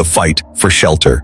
the fight for shelter.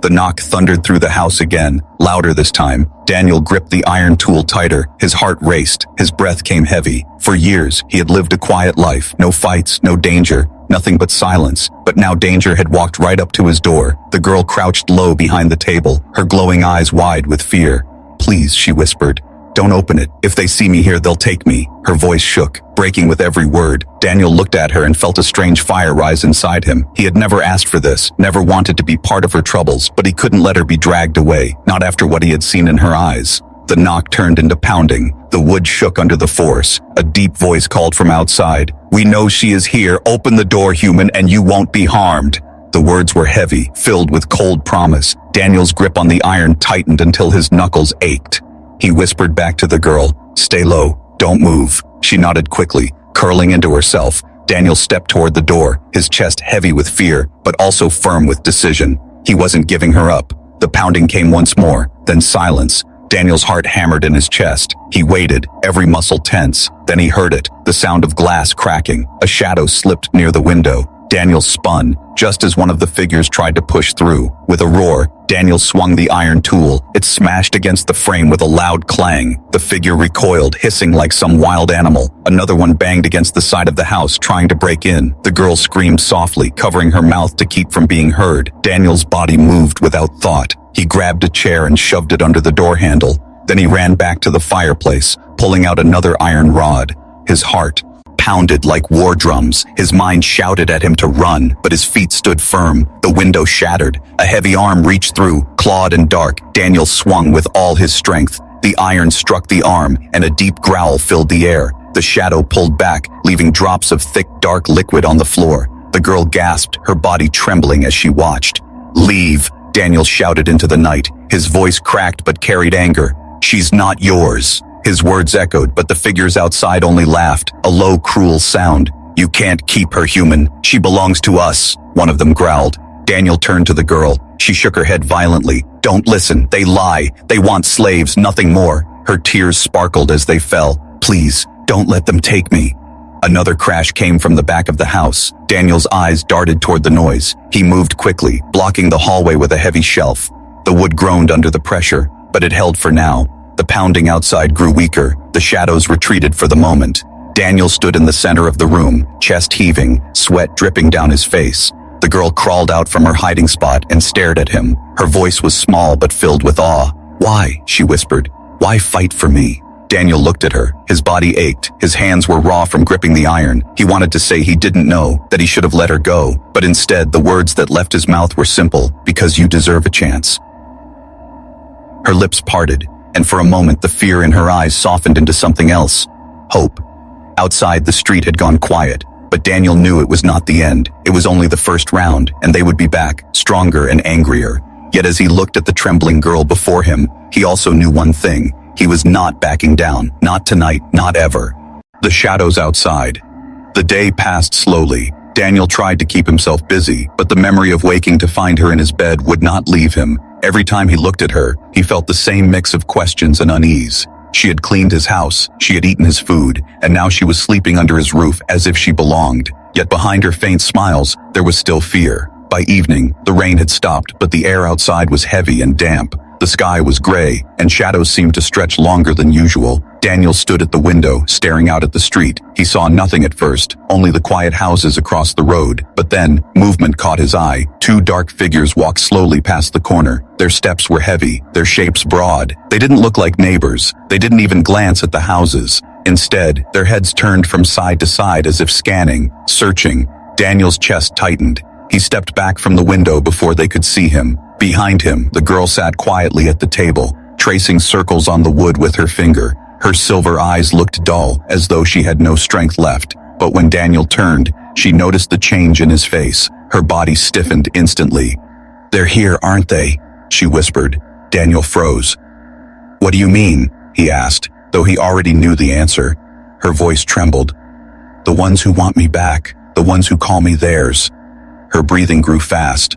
The knock thundered through the house again, louder this time. Daniel gripped the iron tool tighter. His heart raced. His breath came heavy. For years, he had lived a quiet life. No fights, no danger, nothing but silence. But now danger had walked right up to his door. The girl crouched low behind the table, her glowing eyes wide with fear. "Please," she whispered. "Don't open it. If they see me here, they'll take me." Her voice shook, breaking with every word. Daniel looked at her and felt a strange fire rise inside him. He had never asked for this, never wanted to be part of her troubles, but he couldn't let her be dragged away, not after what he had seen in her eyes. The knock turned into pounding. The wood shook under the force. A deep voice called from outside. "We know she is here. Open the door, human, and you won't be harmed." The words were heavy, filled with cold promise. Daniel's grip on the iron tightened until his knuckles ached. He whispered back to the girl, "Stay low. Don't move." She nodded quickly, curling into herself. Daniel stepped toward the door, his chest heavy with fear, but also firm with decision. He wasn't giving her up. The pounding came once more, then silence. Daniel's heart hammered in his chest. He waited, every muscle tense. Then he heard it, the sound of glass cracking. A shadow slipped near the window. Daniel spun, just as one of the figures tried to push through. With a roar, Daniel swung the iron tool. It smashed against the frame with a loud clang. The figure recoiled, hissing like some wild animal. Another one banged against the side of the house, trying to break in. The girl screamed softly, covering her mouth to keep from being heard. Daniel's body moved without thought. He grabbed a chair and shoved it under the door handle. Then he ran back to the fireplace, pulling out another iron rod. His heart pounded like war drums. His mind shouted at him to run, but his feet stood firm. The window shattered. A heavy arm reached through, clawed and dark. Daniel swung with all his strength. The iron struck the arm, and a deep growl filled the air. The shadow pulled back, leaving drops of thick, dark liquid on the floor. The girl gasped, her body trembling as she watched. "Leave," Daniel shouted into the night. His voice cracked but carried anger. "She's not yours." His words echoed, but the figures outside only laughed, a low, cruel sound. "You can't keep her, human. She belongs to us," one of them growled. Daniel turned to the girl. She shook her head violently. "Don't listen. They lie. They want slaves, nothing more." Her tears sparkled as they fell. "Please, don't let them take me." Another crash came from the back of the house. Daniel's eyes darted toward the noise. He moved quickly, blocking the hallway with a heavy shelf. The wood groaned under the pressure, but it held for now. The pounding outside grew weaker. The shadows retreated for the moment. Daniel stood in the center of the room, chest heaving, sweat dripping down his face. The girl crawled out from her hiding spot and stared at him. Her voice was small but filled with awe. "Why?" she whispered. "Why fight for me?" Daniel looked at her. His body ached. His hands were raw from gripping the iron. He wanted to say he didn't know, that he should have let her go. But instead, the words that left his mouth were simple, "Because you deserve a chance." Her lips parted, and for a moment the fear in her eyes softened into something else. Hope. Outside, the street had gone quiet, but Daniel knew it was not the end. It was only the first round, and they would be back, stronger and angrier. Yet as he looked at the trembling girl before him, he also knew one thing. He was not backing down. Not tonight, not ever. The shadows outside. The day passed slowly. Daniel tried to keep himself busy, but the memory of waking to find her in his bed would not leave him. Every time he looked at her, he felt the same mix of questions and unease. She had cleaned his house, she had eaten his food, and now she was sleeping under his roof as if she belonged. Yet behind her faint smiles, there was still fear. By evening, the rain had stopped, but the air outside was heavy and damp. The sky was gray, and shadows seemed to stretch longer than usual. Daniel stood at the window, staring out at the street. He saw nothing at first, only the quiet houses across the road. But then, movement caught his eye. Two dark figures walked slowly past the corner. Their steps were heavy, their shapes broad. They didn't look like neighbors. They didn't even glance at the houses. Instead, their heads turned from side to side as if scanning, searching. Daniel's chest tightened. He stepped back from the window before they could see him. Behind him, the girl sat quietly at the table, tracing circles on the wood with her finger. Her silver eyes looked dull, as though she had no strength left. But when Daniel turned, she noticed the change in his face. Her body stiffened instantly. "They're here, aren't they?" she whispered. Daniel froze. "What do you mean?" he asked, though he already knew the answer. Her voice trembled. "The ones who want me back, the ones who call me theirs." Her breathing grew fast.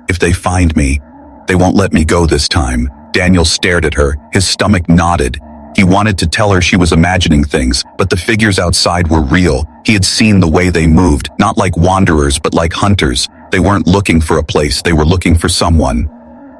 "If they find me, they won't let me go this time." Daniel stared at her, his stomach knotted. He wanted to tell her she was imagining things, but the figures outside were real. He had seen the way they moved, not like wanderers but like hunters. They weren't looking for a place, they were looking for someone.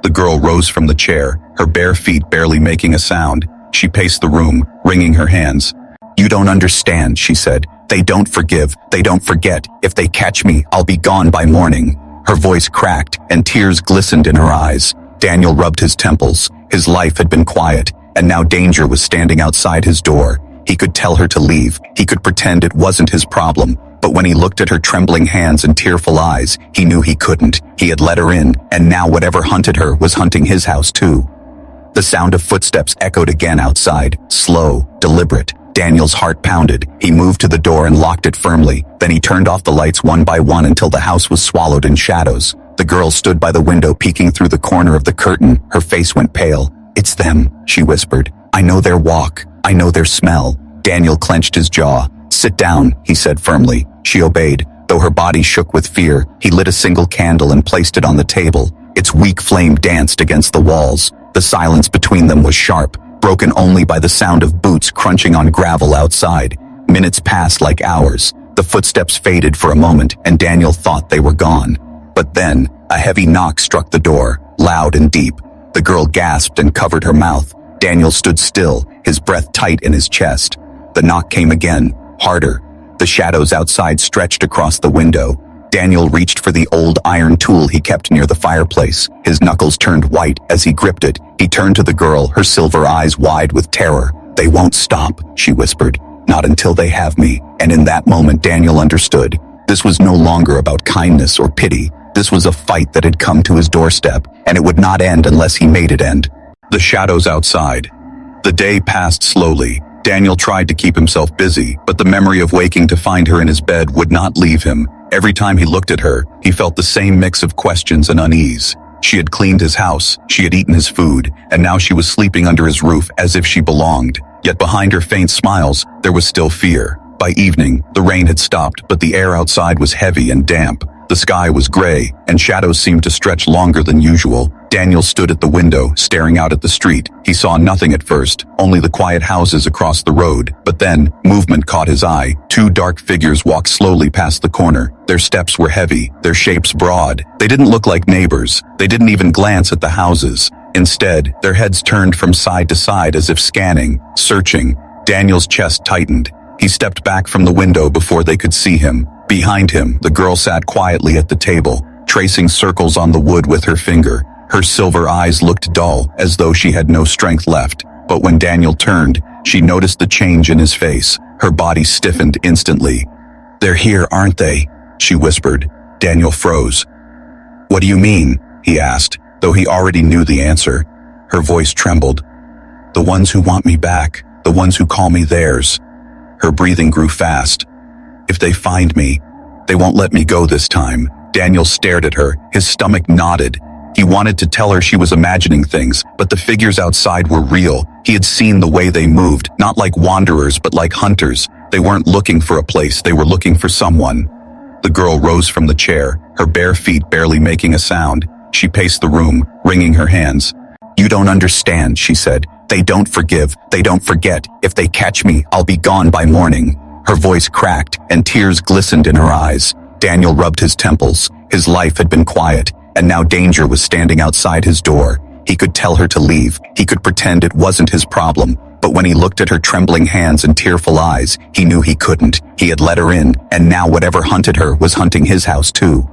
The girl rose from the chair, her bare feet barely making a sound. She paced the room, wringing her hands. "You don't understand," she said. "They don't forgive, they don't forget. If they catch me, I'll be gone by morning." Her voice cracked, and tears glistened in her eyes. Daniel rubbed his temples. His life had been quiet, and now danger was standing outside his door. He could tell her to leave. He could pretend it wasn't his problem. But when he looked at her trembling hands and tearful eyes, he knew he couldn't. He had let her in, and now whatever hunted her was hunting his house too. The sound of footsteps echoed again outside, slow, deliberate. Daniel's heart pounded. He moved to the door and locked it firmly. Then he turned off the lights one by one until the house was swallowed in shadows. The girl stood by the window peeking through the corner of the curtain. Her face went pale. "It's them," she whispered. "I know their walk. I know their smell." Daniel clenched his jaw. "Sit down," he said firmly. She obeyed. Though her body shook with fear, he lit a single candle and placed it on the table. Its weak flame danced against the walls. The silence between them was sharp, broken only by the sound of boots crunching on gravel outside. Minutes passed like hours. The footsteps faded for a moment, and Daniel thought they were gone. But then, a heavy knock struck the door, loud and deep. The girl gasped and covered her mouth. Daniel stood still, his breath tight in his chest. The knock came again, harder. The shadows outside stretched across the window. Daniel reached for the old iron tool he kept near the fireplace. His knuckles turned white as he gripped it. He turned to the girl, her silver eyes wide with terror. "They won't stop," she whispered. "Not until they have me." And in that moment Daniel understood. This was no longer about kindness or pity. This was a fight that had come to his doorstep, and it would not end unless he made it end. The shadows outside. The day passed slowly. Daniel tried to keep himself busy, but the memory of waking to find her in his bed would not leave him. Every time he looked at her, he felt the same mix of questions and unease. She had cleaned his house, she had eaten his food, and now she was sleeping under his roof as if she belonged. Yet behind her faint smiles, there was still fear. By evening, the rain had stopped, but the air outside was heavy and damp. The sky was gray, and shadows seemed to stretch longer than usual. Daniel stood at the window, staring out at the street. He saw nothing at first, only the quiet houses across the road. But then, movement caught his eye. Two dark figures walked slowly past the corner. Their steps were heavy, their shapes broad. They didn't look like neighbors. They didn't even glance at the houses. Instead, their heads turned from side to side as if scanning, searching. Daniel's chest tightened. He stepped back from the window before they could see him. Behind him, the girl sat quietly at the table, tracing circles on the wood with her finger. Her silver eyes looked dull, as though she had no strength left. But when Daniel turned, she noticed the change in his face. Her body stiffened instantly. "They're here, aren't they?" she whispered. Daniel froze. "What do you mean?" he asked, though he already knew the answer. Her voice trembled. "The ones who want me back, the ones who call me theirs." Her breathing grew fast. "If they find me, they won't let me go this time." Daniel stared at her, his stomach knotted. He wanted to tell her she was imagining things, but the figures outside were real. He had seen the way they moved, not like wanderers but like hunters. They weren't looking for a place, they were looking for someone. The girl rose from the chair, her bare feet barely making a sound. She paced the room, wringing her hands. "You don't understand," she said. "They don't forgive, they don't forget. If they catch me, I'll be gone by morning." Her voice cracked, and tears glistened in her eyes. Daniel rubbed his temples. His life had been quiet, and now danger was standing outside his door. He could tell her to leave. He could pretend it wasn't his problem. But when he looked at her trembling hands and tearful eyes, he knew he couldn't. He had let her in, and now whatever hunted her was hunting his house too.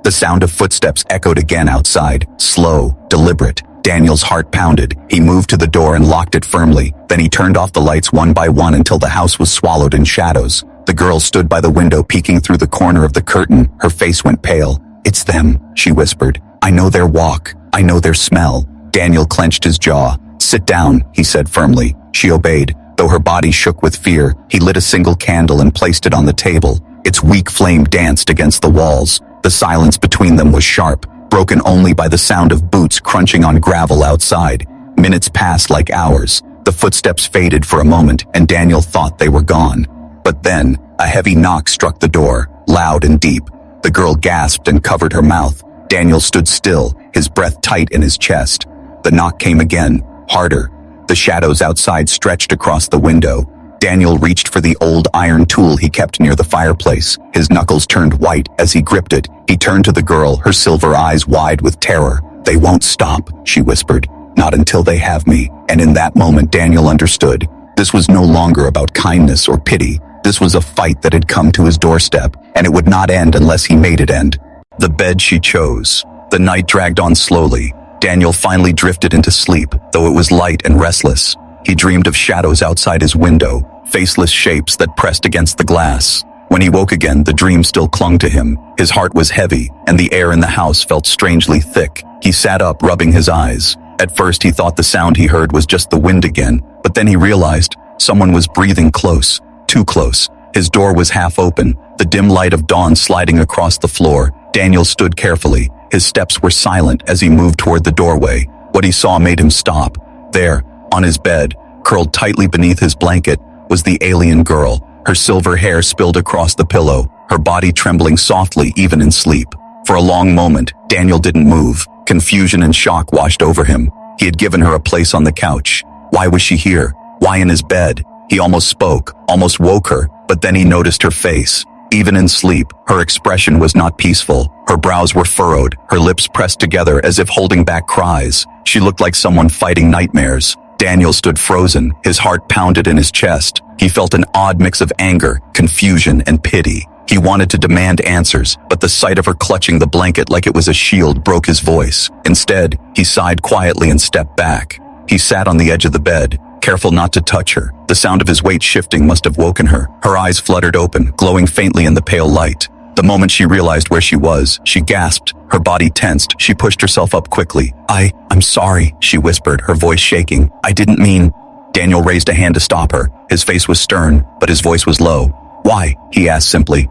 The sound of footsteps echoed again outside, slow, deliberate. Daniel's heart pounded. He moved to the door and locked it firmly. Then he turned off the lights one by one until the house was swallowed in shadows. The girl stood by the window peeking through the corner of the curtain. Her face went pale. "It's them," she whispered. "I know their walk. I know their smell." Daniel clenched his jaw. "Sit down," he said firmly. She obeyed. Though her body shook with fear, he lit a single candle and placed it on the table. Its weak flame danced against the walls. The silence between them was sharp, broken only by the sound of boots crunching on gravel outside. Minutes passed like hours. The footsteps faded for a moment, and Daniel thought they were gone. But then, a heavy knock struck the door, loud and deep. The girl gasped and covered her mouth. Daniel stood still, his breath tight in his chest. The knock came again, harder. The shadows outside stretched across the window. Daniel reached for the old iron tool he kept near the fireplace. His knuckles turned white as he gripped it. He turned to the girl, her silver eyes wide with terror. "They won't stop," she whispered. "Not until they have me." And in that moment, Daniel understood. This was no longer about kindness or pity. This was a fight that had come to his doorstep, and it would not end unless he made it end. The bed she chose. The night dragged on slowly. Daniel finally drifted into sleep, though it was light and restless. He dreamed of shadows outside his window, faceless shapes that pressed against the glass. When he woke again, the dream still clung to him. His heart was heavy, and the air in the house felt strangely thick. He sat up, rubbing his eyes. At first, he thought the sound he heard was just the wind again, but then he realized someone was breathing close, too close. His door was half open, the dim light of dawn sliding across the floor. Daniel stood carefully. His steps were silent as he moved toward the doorway. What he saw made him stop. There, on his bed, curled tightly beneath his blanket, was the alien girl. Her silver hair spilled across the pillow, her body trembling softly even in sleep. For a long moment, Daniel didn't move. Confusion and shock washed over him. He had given her a place on the couch. Why was she here? Why in his bed? He almost spoke, almost woke her, but then he noticed her face. Even in sleep, her expression was not peaceful. Her brows were furrowed, her lips pressed together as if holding back cries. She looked like someone fighting nightmares. Daniel stood frozen, his heart pounded in his chest. He felt an odd mix of anger, confusion, and pity. He wanted to demand answers, but the sight of her clutching the blanket like it was a shield broke his voice. Instead, he sighed quietly and stepped back. He sat on the edge of the bed, careful not to touch her. The sound of his weight shifting must have woken her. Her eyes fluttered open, glowing faintly in the pale light. The moment she realized where she was, she gasped. Her body tensed. She pushed herself up quickly. I'm sorry," she whispered, her voice shaking. "I didn't mean..." Daniel raised a hand to stop her. His face was stern, but his voice was low. "Why?" he asked simply.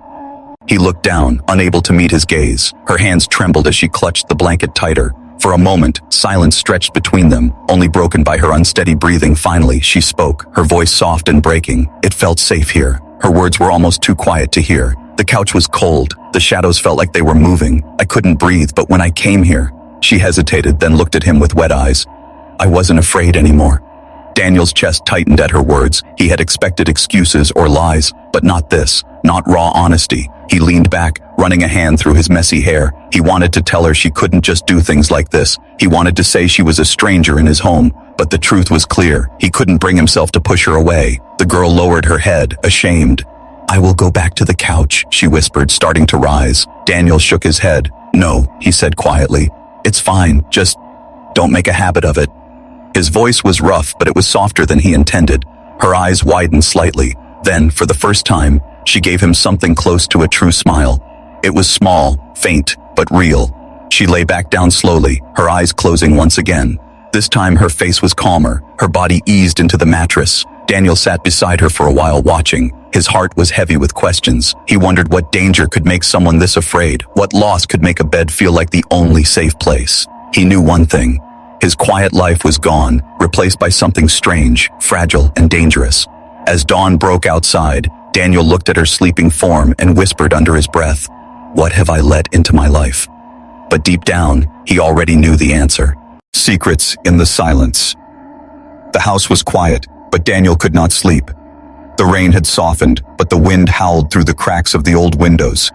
He looked down, unable to meet his gaze. Her hands trembled as she clutched the blanket tighter. For a moment, silence stretched between them, only broken by her unsteady breathing. Finally, she spoke, her voice soft and breaking. It felt safe here. Her words were almost too quiet to hear. The couch was cold. The shadows felt like they were moving. I couldn't breathe, but when I came here... She hesitated, then looked at him with wet eyes. "I wasn't afraid anymore." Daniel's chest tightened at her words. He had expected excuses or lies, but not this, not raw honesty. He leaned back, running a hand through his messy hair. He wanted to tell her she couldn't just do things like this. He wanted to say she was a stranger in his home, but the truth was clear. He couldn't bring himself to push her away. The girl lowered her head, ashamed. "I will go back to the couch," she whispered, starting to rise. Daniel shook his head. "No," he said quietly. "It's fine, just don't make a habit of it." His voice was rough, but it was softer than he intended. Her eyes widened slightly. Then, for the first time, she gave him something close to a true smile. It was small, faint, but real. She lay back down slowly, her eyes closing once again. This time her face was calmer, her body eased into the mattress. Daniel sat beside her for a while watching. His heart was heavy with questions. He wondered what danger could make someone this afraid, what loss could make a bed feel like the only safe place. He knew one thing. His quiet life was gone, replaced by something strange, fragile, and dangerous. As dawn broke outside, Daniel looked at her sleeping form and whispered under his breath, "What have I let into my life?" But deep down, he already knew the answer. Secrets in the silence. The house was quiet, but Daniel could not sleep. The rain had softened, but the wind howled through the cracks of the old windows.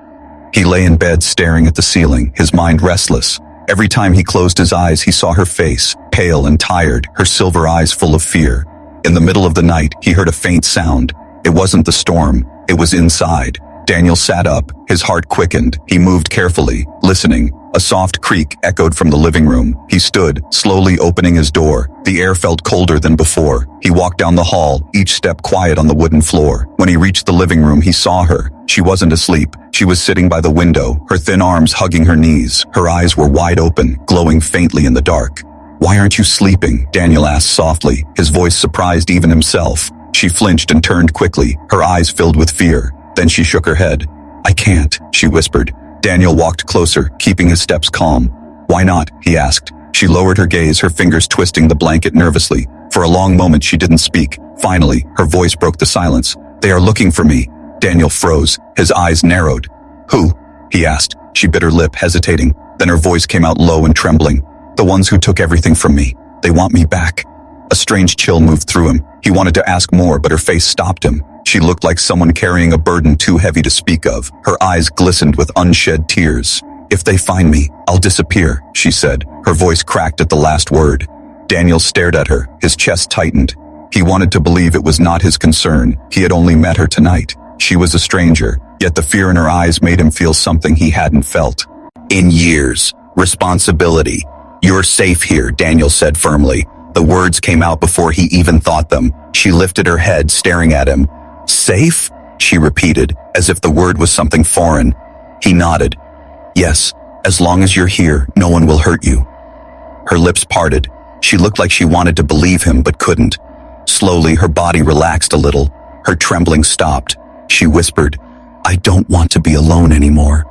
He lay in bed staring at the ceiling, his mind restless. Every time he closed his eyes, he saw her face, pale and tired, her silver eyes full of fear. In the middle of the night, he heard a faint sound. It wasn't the storm, it was inside. Daniel sat up, his heart quickened. He moved carefully, listening. A soft creak echoed from the living room. He stood, slowly opening his door. The air felt colder than before. He walked down the hall, each step quiet on the wooden floor. When he reached the living room, he saw her. She wasn't asleep. She was sitting by the window, her thin arms hugging her knees. Her eyes were wide open, glowing faintly in the dark. "Why aren't you sleeping?" Daniel asked softly. His voice surprised even himself. She flinched and turned quickly, her eyes filled with fear. Then she shook her head. "I can't," she whispered. Daniel walked closer, keeping his steps calm. "Why not?" he asked. She lowered her gaze, her fingers twisting the blanket nervously. For a long moment she didn't speak. Finally, her voice broke the silence. "They are looking for me." Daniel froze, his eyes narrowed. "Who?" he asked. She bit her lip, hesitating. Then her voice came out low and trembling. "The ones who took everything from me. They want me back." A strange chill moved through him. He wanted to ask more, but her face stopped him. She looked like someone carrying a burden too heavy to speak of. Her eyes glistened with unshed tears. "If they find me, I'll disappear," she said. Her voice cracked at the last word. Daniel stared at her, his chest tightened. He wanted to believe it was not his concern. He had only met her tonight. She was a stranger, yet the fear in her eyes made him feel something he hadn't felt. "In years. Responsibility. You're safe here," Daniel said firmly. The words came out before he even thought them. She lifted her head, staring at him. "Safe?" she repeated, as if the word was something foreign. He nodded. "Yes, as long as you're here, no one will hurt you." Her lips parted. She looked like she wanted to believe him, but couldn't. Slowly, her body relaxed a little. Her trembling stopped. She whispered, "I don't want to be alone anymore."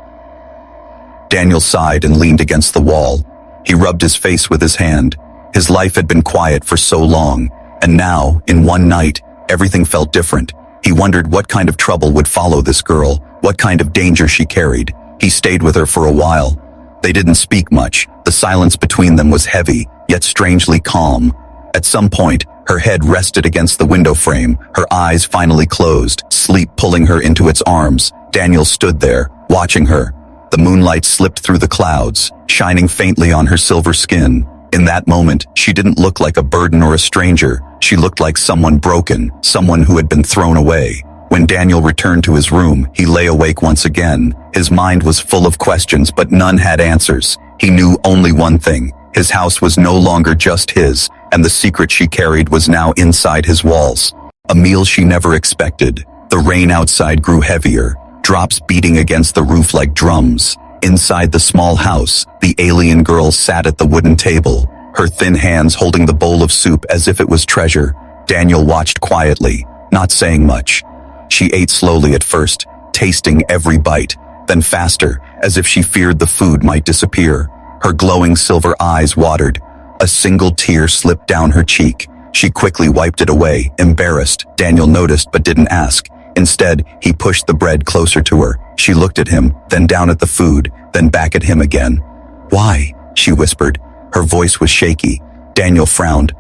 Daniel sighed and leaned against the wall. He rubbed his face with his hand. His life had been quiet for so long, and now, in one night, everything felt different. He wondered what kind of trouble would follow this girl, what kind of danger she carried. He stayed with her for a while. They didn't speak much. The silence between them was heavy, yet strangely calm. At some point, her head rested against the window frame, her eyes finally closed, sleep pulling her into its arms. Daniel stood there, watching her. The moonlight slipped through the clouds, shining faintly on her silver skin. In that moment, she didn't look like a burden or a stranger. She looked like someone broken, someone who had been thrown away. When Daniel returned to his room, he lay awake once again. His mind was full of questions, but none had answers. He knew only one thing. His house was no longer just his, and the secret she carried was now inside his walls. A meal she never expected. The rain outside grew heavier, drops beating against the roof like drums. Inside the small house, the alien girl sat at the wooden table, her thin hands holding the bowl of soup as if it was treasure. Daniel watched quietly, not saying much. She ate slowly at first, tasting every bite, then faster, as if she feared the food might disappear. Her glowing silver eyes watered. A single tear slipped down her cheek. She quickly wiped it away, embarrassed. Daniel noticed but didn't ask. Instead, he pushed the bread closer to her. She looked at him, then down at the food, then back at him again. "Why?" she whispered. Her voice was shaky. Daniel frowned.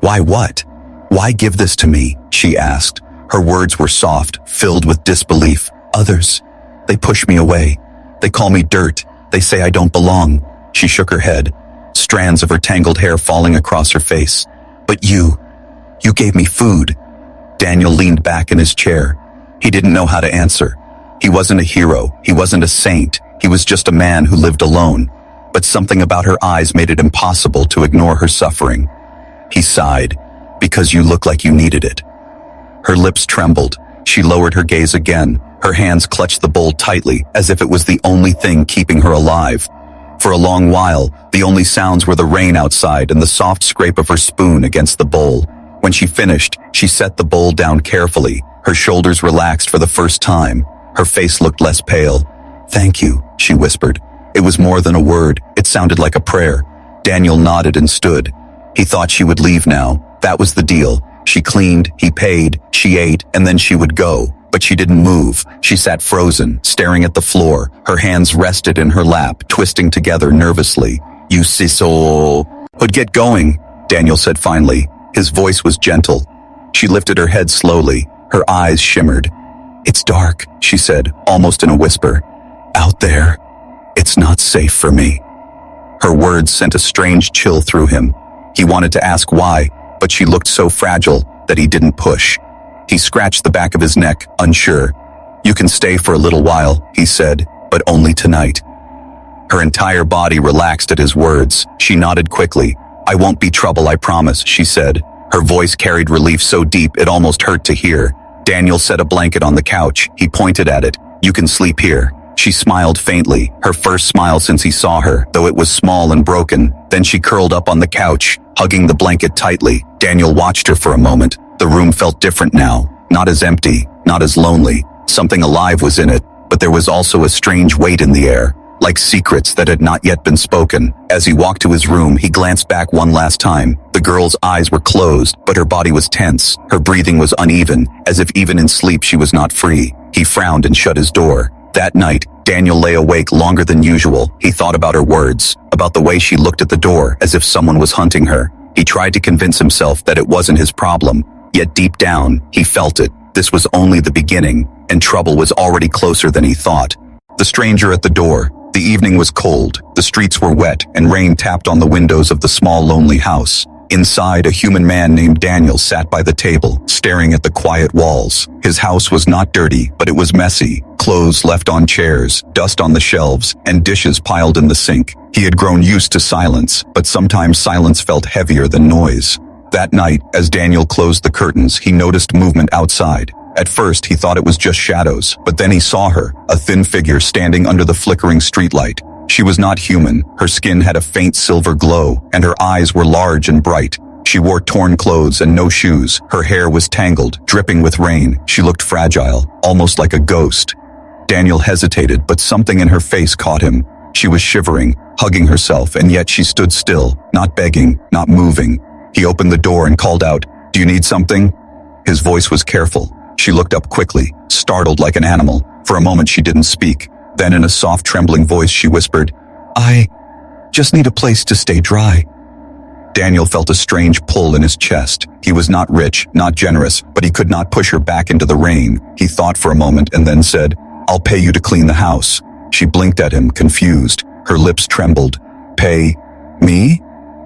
"Why what? Why give this to me?" she asked. Her words were soft, filled with disbelief. "Others. They push me away. They call me dirt. They say I don't belong." She shook her head, strands of her tangled hair falling across her face. "But you gave me food." Daniel leaned back in his chair. He didn't know how to answer. He wasn't a hero. He wasn't a saint. He was just a man who lived alone. But something about her eyes made it impossible to ignore her suffering. He sighed, "Because you look like you needed it." Her lips trembled. She lowered her gaze again. Her hands clutched the bowl tightly, as if it was the only thing keeping her alive. For a long while, the only sounds were the rain outside and the soft scrape of her spoon against the bowl. When she finished, she set the bowl down carefully. Her shoulders relaxed for the first time. Her face looked less pale. "Thank you," she whispered. It was more than a word. It sounded like a prayer. Daniel nodded and stood. He thought she would leave now. That was the deal. She cleaned, he paid, she ate, and then she would go. But she didn't move. She sat frozen, staring at the floor. Her hands rested in her lap, twisting together nervously. "You so would get going," Daniel said finally. His voice was gentle. She lifted her head slowly. Her eyes shimmered. "It's dark," she said, almost in a whisper. "Out there. It's not safe for me." Her words sent a strange chill through him. He wanted to ask why, but she looked so fragile that he didn't push. He scratched the back of his neck, unsure. "You can stay for a little while," he said, "but only tonight." Her entire body relaxed at his words. She nodded quickly. "I won't be trouble, I promise," she said. Her voice carried relief so deep it almost hurt to hear. Daniel set a blanket on the couch. He pointed at it. "You can sleep here." She smiled faintly, her first smile since he saw her, though it was small and broken. Then she curled up on the couch, hugging the blanket tightly. Daniel watched her for a moment. The room felt different now, not as empty, not as lonely. Something alive was in it, but there was also a strange weight in the air, like secrets that had not yet been spoken. As he walked to his room, he glanced back one last time. The girl's eyes were closed, but her body was tense. Her breathing was uneven, as if even in sleep she was not free. He frowned and shut his door. That night, Daniel lay awake longer than usual. He thought about her words, about the way she looked at the door as if someone was hunting her. He tried to convince himself that it wasn't his problem, Yet deep down, he felt it. This was only the beginning, and trouble was already closer than he thought. The stranger at the door. The evening was cold, the streets were wet, and rain tapped on the windows of the small lonely house. Inside, a human man named Daniel sat by the table, staring at the quiet walls. His house was not dirty, but it was messy. Clothes left on chairs, dust on the shelves, and dishes piled in the sink. He had grown used to silence, but sometimes silence felt heavier than noise. That night, as Daniel closed the curtains, he noticed movement outside. At first, he thought it was just shadows, but then he saw her, a thin figure standing under the flickering streetlight. She was not human. Her skin had a faint silver glow, and her eyes were large and bright. She wore torn clothes and no shoes. Her hair was tangled, dripping with rain. She looked fragile, almost like a ghost. Daniel hesitated, but something in her face caught him. She was shivering, hugging herself, and yet she stood still, not begging, not moving. He opened the door and called out, "Do you need something?" His voice was careful. She looked up quickly, startled like an animal. For a moment she didn't speak. Then in a soft, trembling voice she whispered, "I just need a place to stay dry." Daniel felt a strange pull in his chest. He was not rich, not generous, but he could not push her back into the rain. He thought for a moment and then said, "I'll pay you to clean the house." She blinked at him, confused. Her lips trembled. "Pay me?"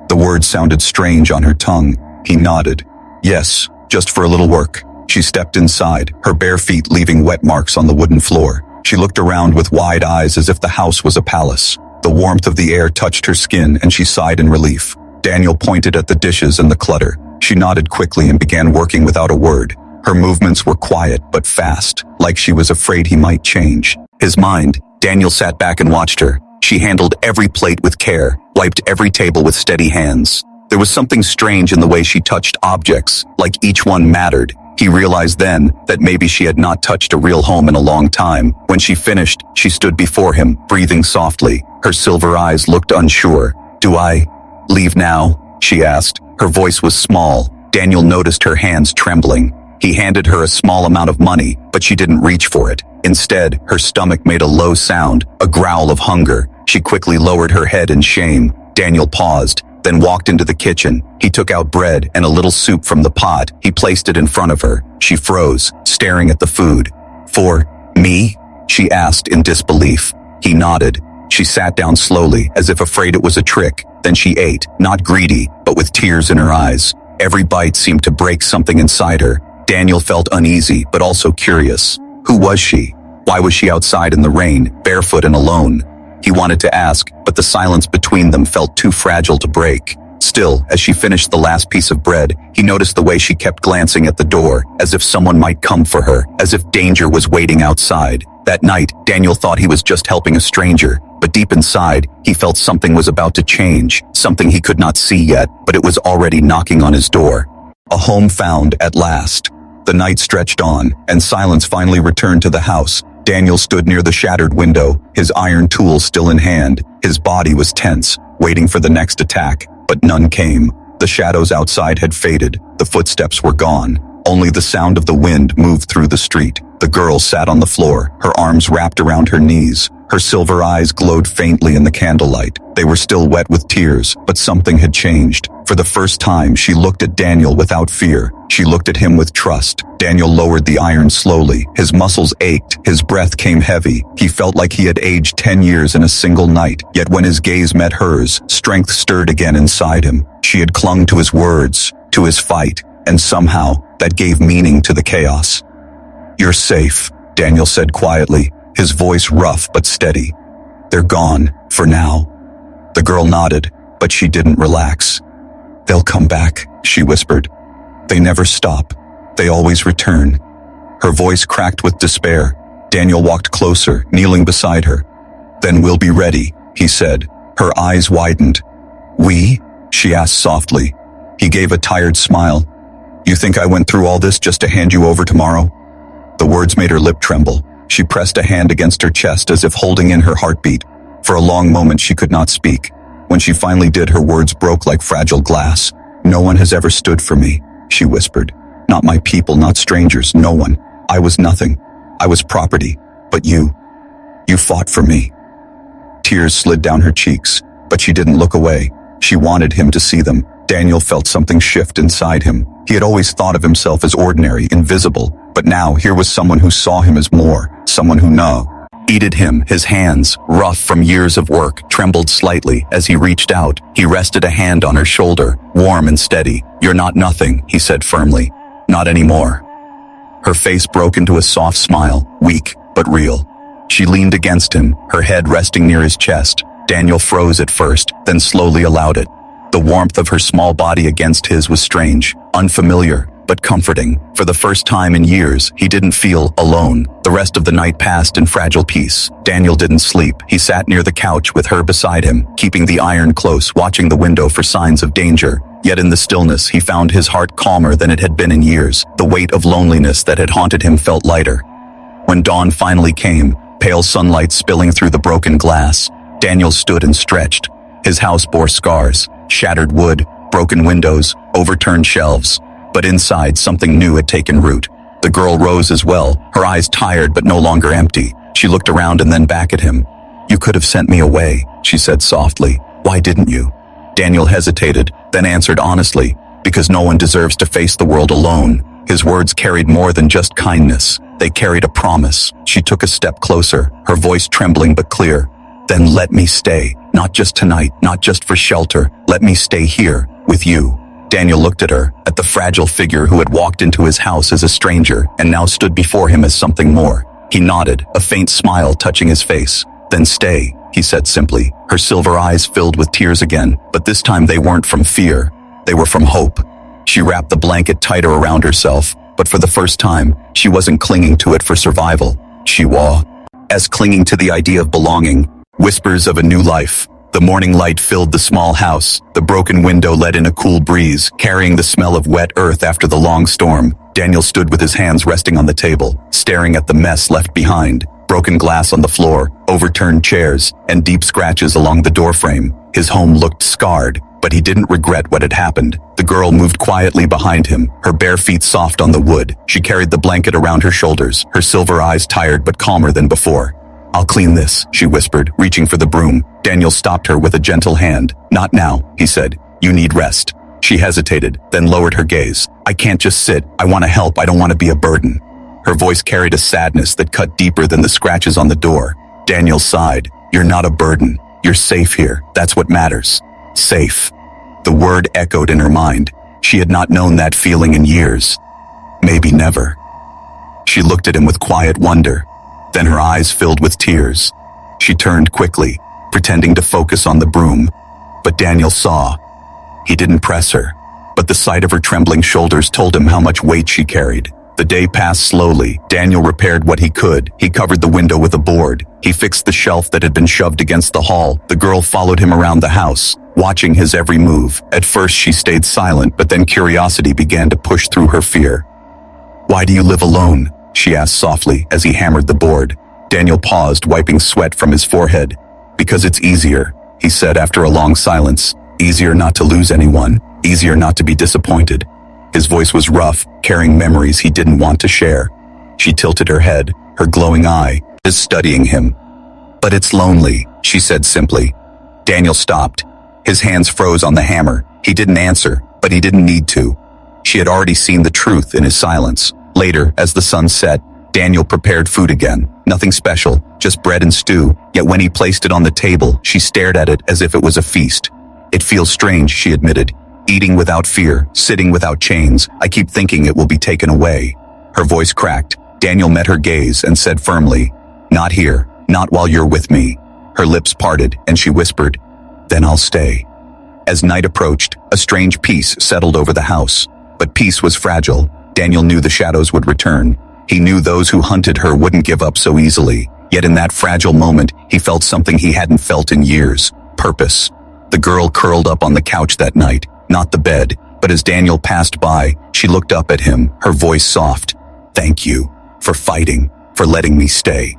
The words sounded strange on her tongue. He nodded. "Yes, just for a little work." She stepped inside, her bare feet leaving wet marks on the wooden floor. She looked around with wide eyes as if the house was a palace. The warmth of the air touched her skin and she sighed in relief. Daniel pointed at the dishes and the clutter. She nodded quickly and began working without a word. Her movements were quiet but fast, like she was afraid he might change. His mind, Daniel sat back and watched her. She handled every plate with care, wiped every table with steady hands. There was something strange in the way she touched objects, like each one mattered. He realized then that maybe she had not touched a real home in a long time. When she finished, she stood before him, breathing softly. Her silver eyes looked unsure. "Do I leave now?" she asked. Her voice was small. Daniel noticed her hands trembling. He handed her a small amount of money, but she didn't reach for it. Instead, her stomach made a low sound, a growl of hunger. She quickly lowered her head in shame. Daniel paused, then walked into the kitchen. He took out bread and a little soup from the pot. He placed it in front of her. She froze, staring at the food. "For me?" she asked in disbelief. He nodded. She sat down slowly, as if afraid it was a trick. Then she ate, not greedy, but with tears in her eyes. Every bite seemed to break something inside her. Daniel felt uneasy, but also curious. Who was she? Why was she outside in the rain, barefoot and alone? He wanted to ask, but the silence between them felt too fragile to break. Still, as she finished the last piece of bread, he noticed the way she kept glancing at the door, as if someone might come for her, as if danger was waiting outside. That night, Daniel thought he was just helping a stranger, but deep inside, he felt something was about to change, something he could not see yet, but it was already knocking on his door. A home found at last. The night stretched on, and silence finally returned to the house. Daniel stood near the shattered window, his iron tool still in hand. His body was tense, waiting for the next attack, but none came. The shadows outside had faded, the footsteps were gone. Only the sound of the wind moved through the street. The girl sat on the floor, her arms wrapped around her knees. Her silver eyes glowed faintly in the candlelight. They were still wet with tears, but something had changed. For the first time, she looked at Daniel without fear. She looked at him with trust. Daniel lowered the iron slowly. His muscles ached. His breath came heavy. He felt like he had aged 10 years in a single night. Yet when his gaze met hers, strength stirred again inside him. She had clung to his words, to his fight, and somehow that gave meaning to the chaos. "You're safe," Daniel said quietly, his voice rough but steady. "They're gone, for now." The girl nodded, but she didn't relax. "They'll come back," she whispered. "They never stop. They always return." Her voice cracked with despair. Daniel walked closer, kneeling beside her. "Then we'll be ready," he said. Her eyes widened. "We?" she asked softly. He gave a tired smile. "You think I went through all this just to hand you over tomorrow?" The words made her lip tremble. She pressed a hand against her chest as if holding in her heartbeat. For a long moment she could not speak. When she finally did, her words broke like fragile glass. "No one has ever stood for me," she whispered. "Not my people, not strangers, no one. I was nothing. I was property. But you fought for me." Tears slid down her cheeks, but she didn't look away. She wanted him to see them. Daniel felt something shift inside him. He had always thought of himself as ordinary, invisible, but now here was someone who saw him as more, someone who needed him. His hands, rough from years of work, trembled slightly as he reached out. He rested a hand on her shoulder, warm and steady. "You're not nothing," he said firmly. "Not anymore." Her face broke into a soft smile, weak but real. She leaned against him, her head resting near his chest. Daniel froze at first, then slowly allowed it. The warmth of her small body against his was strange, unfamiliar, but comforting. For the first time in years, he didn't feel alone. The rest of the night passed in fragile peace. Daniel didn't sleep. He sat near the couch with her beside him, keeping the iron close, watching the window for signs of danger. Yet in the stillness, he found his heart calmer than it had been in years. The weight of loneliness that had haunted him felt lighter. When dawn finally came, pale sunlight spilling through the broken glass, Daniel stood and stretched. His house bore scars, shattered wood, broken windows, overturned shelves. But inside, something new had taken root. The girl rose as well, her eyes tired but no longer empty. She looked around and then back at him. "You could have sent me away," she said softly. "Why didn't you?" Daniel hesitated, then answered honestly, "Because no one deserves to face the world alone." His words carried more than just kindness. They carried a promise. She took a step closer, her voice trembling but clear. "Then let me stay. Not just tonight, not just for shelter. Let me stay here, with you." Daniel looked at her, at the fragile figure who had walked into his house as a stranger and now stood before him as something more. He nodded, a faint smile touching his face. "Then stay," he said simply. Her silver eyes filled with tears again, but this time they weren't from fear. They were from hope. She wrapped the blanket tighter around herself, but for the first time, she wasn't clinging to it for survival. She was clinging to the idea of belonging. Whispers of a new life. The morning light filled the small house. The broken window let in a cool breeze, carrying the smell of wet earth after the long storm. Daniel stood with his hands resting on the table, staring at the mess left behind. Broken glass on the floor, overturned chairs, and deep scratches along the doorframe. His home looked scarred, but he didn't regret what had happened. The girl moved quietly behind him, her bare feet soft on the wood. She carried the blanket around her shoulders, her silver eyes tired but calmer than before. "I'll clean this," she whispered, reaching for the broom. Daniel stopped her with a gentle hand. "Not now," he said. "You need rest." She hesitated, then lowered her gaze. "I can't just sit. I want to help. I don't want to be a burden." Her voice carried a sadness that cut deeper than the scratches on the door. Daniel sighed. "You're not a burden. You're safe here. That's what matters." Safe. The word echoed in her mind. She had not known that feeling in years. Maybe never. She looked at him with quiet wonder. Then her eyes filled with tears. She turned quickly, pretending to focus on the broom. But Daniel saw. He didn't press her, but the sight of her trembling shoulders told him how much weight she carried. The day passed slowly. Daniel repaired what he could. He covered the window with a board. He fixed the shelf that had been shoved against the hall. The girl followed him around the house, watching his every move. At first she stayed silent, but then curiosity began to push through her fear. "Why do you live alone?" she asked softly as he hammered the board. Daniel paused, wiping sweat from his forehead. "Because it's easier," he said after a long silence. "Easier not to lose anyone. Easier not to be disappointed." His voice was rough, carrying memories he didn't want to share. She tilted her head, her glowing eye is studying him. "But it's lonely," she said simply. Daniel stopped. His hands froze on the hammer. He didn't answer, but he didn't need to. She had already seen the truth in his silence. Later, as the sun set, Daniel prepared food again. Nothing special, just bread and stew. Yet when he placed it on the table, she stared at it as if it was a feast. "It feels strange," she admitted. "Eating without fear, sitting without chains. I keep thinking it will be taken away." Her voice cracked. Daniel met her gaze and said firmly, "Not here, not while you're with me." Her lips parted, and she whispered, "Then I'll stay." As night approached, a strange peace settled over the house. But peace was fragile. Daniel knew the shadows would return. He knew those who hunted her wouldn't give up so easily. Yet in that fragile moment, he felt something he hadn't felt in years. Purpose. The girl curled up on the couch that night, not the bed, but as Daniel passed by, she looked up at him, her voice soft. "Thank you. For fighting. For letting me stay."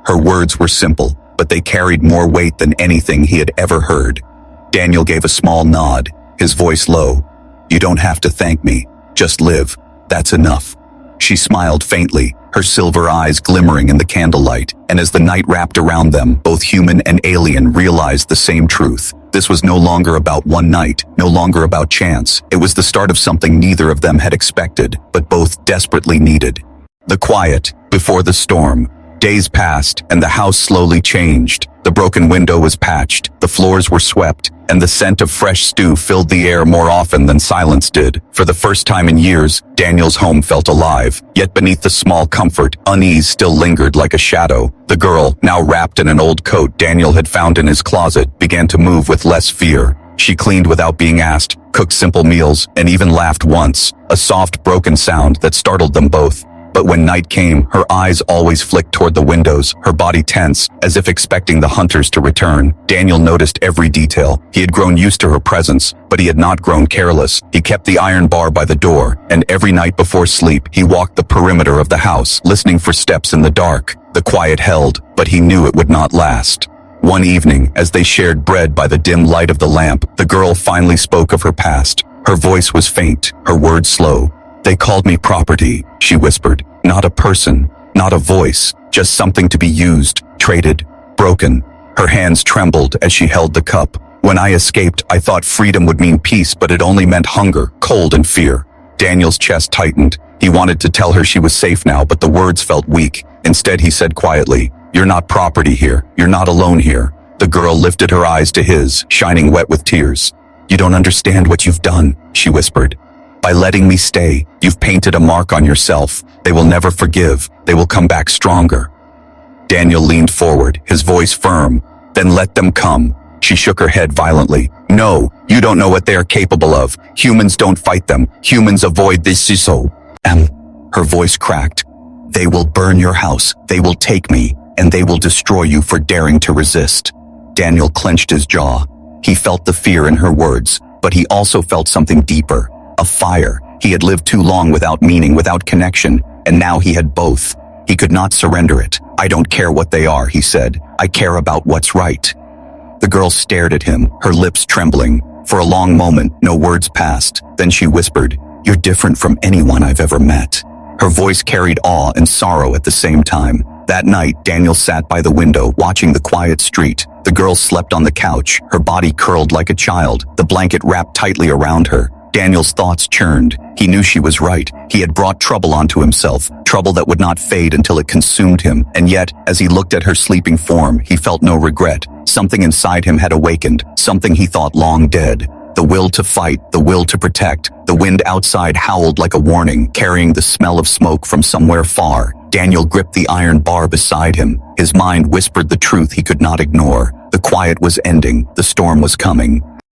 Her words were simple, but they carried more weight than anything he had ever heard. Daniel gave a small nod, his voice low. "You don't have to thank me. Just live. That's enough." She smiled faintly, her silver eyes glimmering in the candlelight, and as the night wrapped around them, both human and alien realized the same truth. This was no longer about one night, no longer about chance. It was the start of something neither of them had expected, but both desperately needed. The quiet, before the storm. Days passed, and the house slowly changed. The broken window was patched, the floors were swept, and the scent of fresh stew filled the air more often than silence did. For the first time in years, Daniel's home felt alive. Yet beneath the small comfort, unease still lingered like a shadow. The girl, now wrapped in an old coat Daniel had found in his closet, began to move with less fear. She cleaned without being asked, cooked simple meals, and even laughed once, a soft, broken sound that startled them both. But when night came, her eyes always flicked toward the windows, her body tense, as if expecting the hunters to return. Daniel noticed every detail. He had grown used to her presence, but he had not grown careless. He kept the iron bar by the door, and every night before sleep, he walked the perimeter of the house, listening for steps in the dark. The quiet held, but he knew it would not last. One evening, as they shared bread by the dim light of the lamp, the girl finally spoke of her past. Her voice was faint, her words slow. "They called me property," she whispered. "Not a person, not a voice, just something to be used, traded, broken." Her hands trembled as she held the cup. "When I escaped, I thought freedom would mean peace, but it only meant hunger, cold, and fear." Daniel's chest tightened. He wanted to tell her she was safe now, but the words felt weak. Instead, he said quietly, "You're not property here. You're not alone here." The girl lifted her eyes to his, shining wet with tears. "You don't understand what you've done," she whispered. "By letting me stay, you've painted a mark on yourself. They will never forgive. They will come back stronger." Daniel leaned forward, his voice firm. "Then let them come." She shook her head violently. "No, you don't know what they are capable of. Humans don't fight them. Humans avoid this so." Her voice cracked. "They will burn your house. They will take me, and they will destroy you for daring to resist." Daniel clenched his jaw. He felt the fear in her words, but he also felt something deeper. A fire. He had lived too long without meaning, without connection, and now he had both. He could not surrender it. "I don't care what they are," he said. "I care about what's right." The girl stared at him, her lips trembling. For a long moment, no words passed. Then she whispered, "You're different from anyone I've ever met." Her voice carried awe and sorrow at the same time. That night, Daniel sat by the window, watching the quiet street. The girl slept on the couch, her body curled like a child, the blanket wrapped tightly around her. Daniel's thoughts churned. He knew she was right. He had brought trouble onto himself, trouble that would not fade until it consumed him. And yet, as he looked at her sleeping form, he felt no regret. Something inside him had awakened, something he thought long dead. The will to fight, the will to protect. The wind outside howled like a warning, carrying the smell of smoke from somewhere far. Daniel gripped the iron bar beside him. His mind whispered the truth he could not ignore. The quiet was ending, the storm was coming,